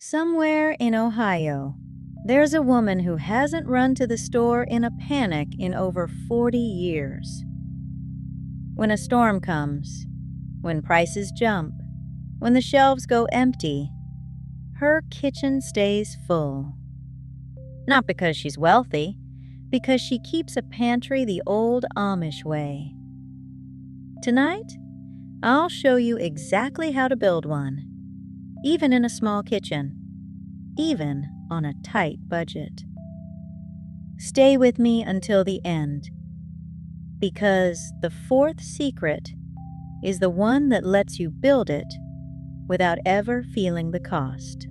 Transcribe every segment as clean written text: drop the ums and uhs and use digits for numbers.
Somewhere in Ohio, there's a woman who hasn't run to the store in a panic in over 40 years. When a storm comes, when prices jump, when the shelves go empty, her kitchen stays full. Not because she's wealthy, because she keeps a pantry the old Amish way. Tonight, I'll show you exactly how to build one, even in a small kitchen, even on a tight budget. Stay with me until the end, because the fourth secret is the one that lets you build it without ever feeling the cost.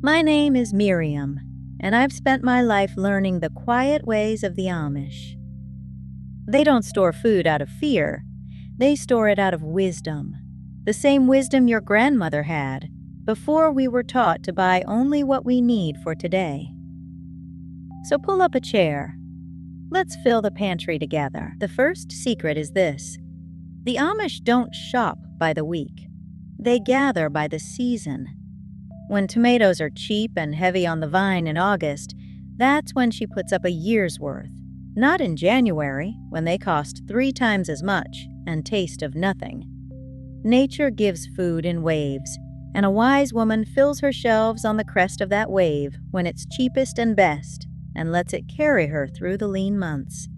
My name is Miriam, and I've spent my life learning the quiet ways of the Amish. They don't store food out of fear, they store it out of wisdom. The same wisdom your grandmother had before we were taught to buy only what we need for today. So pull up a chair. Let's fill the pantry together. The first secret is this: the Amish don't shop by the week. They gather by the season. When tomatoes are cheap and heavy on the vine in August, that's when she puts up a year's worth. Not in January, when they cost 3 times as much and taste of nothing. Nature gives food in waves, and a wise woman fills her shelves on the crest of that wave when it's cheapest and best, and lets it carry her through the lean months.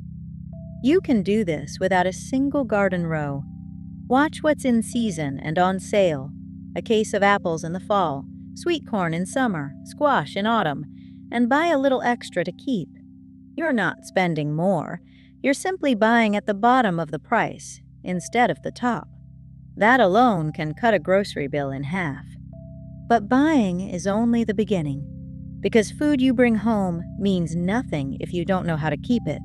You can do this without a single garden row. Watch what's in season and on sale: a case of apples in the fall, sweet corn in summer, squash in autumn, and buy a little extra to keep. You're not spending more. You're simply buying at the bottom of the price instead of the top. That alone can cut a grocery bill in half. But buying is only the beginning, because food you bring home means nothing if you don't know how to keep it.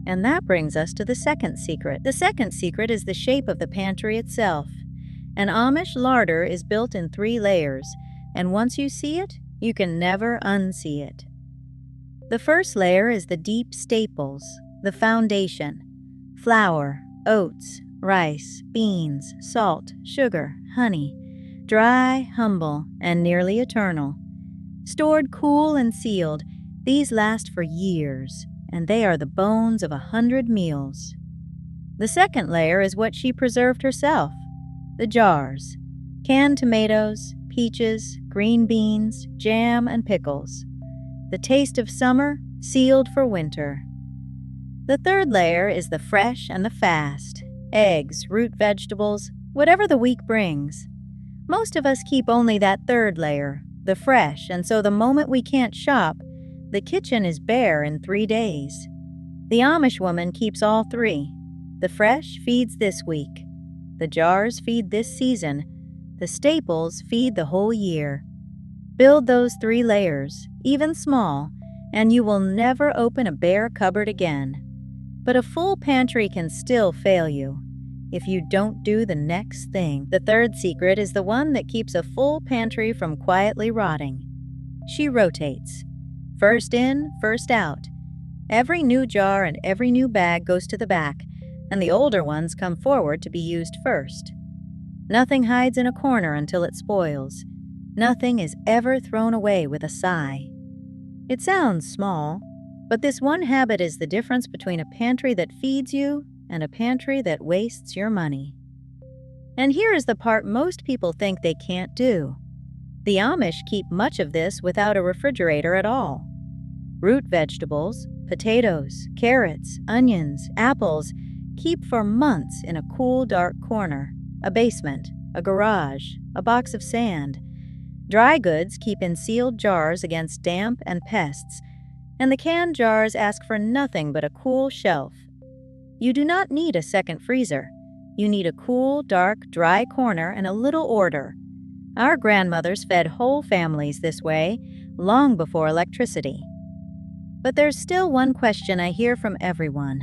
And that brings us to the second secret. The second secret is the shape of the pantry itself. An Amish larder is built in 3 layers, and once you see it, you can never unsee it. The first layer is the deep staples, the foundation: flour, oats, rice, beans, salt, sugar, honey, dry, humble, and nearly eternal. Stored cool and sealed, these last for years, and they are the bones of 100 meals. The second layer is what she preserved herself: the jars: canned tomatoes, peaches, green beans, jam, and pickles. The taste of summer, sealed for winter. The third layer is the fresh and the fast: eggs, root vegetables, whatever the week brings. Most of us keep only that third layer, the fresh, and so the moment we can't shop, the kitchen is bare in 3 days. The Amish woman keeps all 3. The fresh feeds this week. The jars feed this season. The staples feed the whole year. Build those 3 layers, even small, and you will never open a bare cupboard again. But a full pantry can still fail you if you don't do the next thing. The third secret is the one that keeps a full pantry from quietly rotting. She rotates. First in, first out. Every new jar and every new bag goes to the back, and the older ones come forward to be used first. Nothing hides in a corner until it spoils. Nothing is ever thrown away with a sigh. It sounds small, but this one habit is the difference between a pantry that feeds you and a pantry that wastes your money. And here is the part most people think they can't do. The Amish keep much of this without a refrigerator at all. Root vegetables, potatoes, carrots, onions, apples keep for months in a cool, dark corner, a basement, a garage, a box of sand. Dry goods keep in sealed jars against damp and pests, and the canned jars ask for nothing but a cool shelf. You do not need a second freezer. You need a cool, dark, dry corner and a little order. Our grandmothers fed whole families this way long before electricity. But there's still one question I hear from everyone.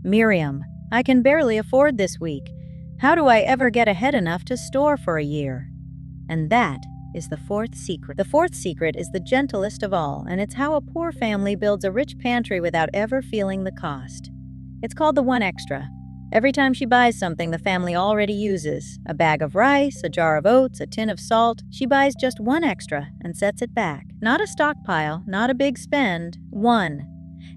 Miriam, I can barely afford this week. How do I ever get ahead enough to store for a year? And that is the fourth secret. The fourth secret is the gentlest of all, and it's how a poor family builds a rich pantry without ever feeling the cost. It's called the 1 extra. Every time she buys something the family already uses, a bag of rice, a jar of oats, a tin of salt, she buys just one extra and sets it back. Not a stockpile, not a big spend, one.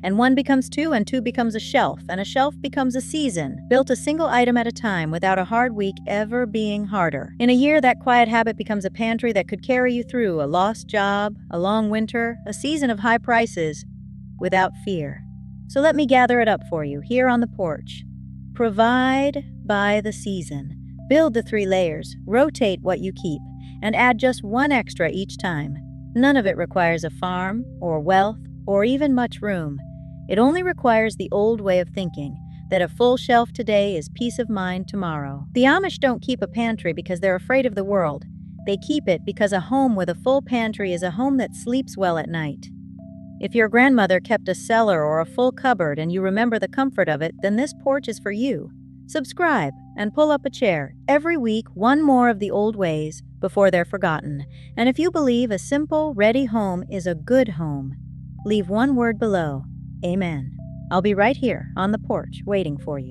And one becomes two, and two becomes a shelf, and a shelf becomes a season, built a single item at a time without a hard week ever being harder. In a year, that quiet habit becomes a pantry that could carry you through a lost job, a long winter, a season of high prices, without fear. So let me gather it up for you here on the porch. Provide by the season. Build the 3 layers, rotate what you keep, and add just one extra each time. None of it requires a farm, or wealth, or even much room. It only requires the old way of thinking, that a full shelf today is peace of mind tomorrow. The Amish don't keep a pantry because they're afraid of the world. They keep it because a home with a full pantry is a home that sleeps well at night. If your grandmother kept a cellar or a full cupboard and you remember the comfort of it, then this porch is for you. Subscribe and pull up a chair. Every week, one more of the old ways before they're forgotten. And if you believe a simple, ready home is a good home, leave one word below. Amen. I'll be right here on the porch waiting for you.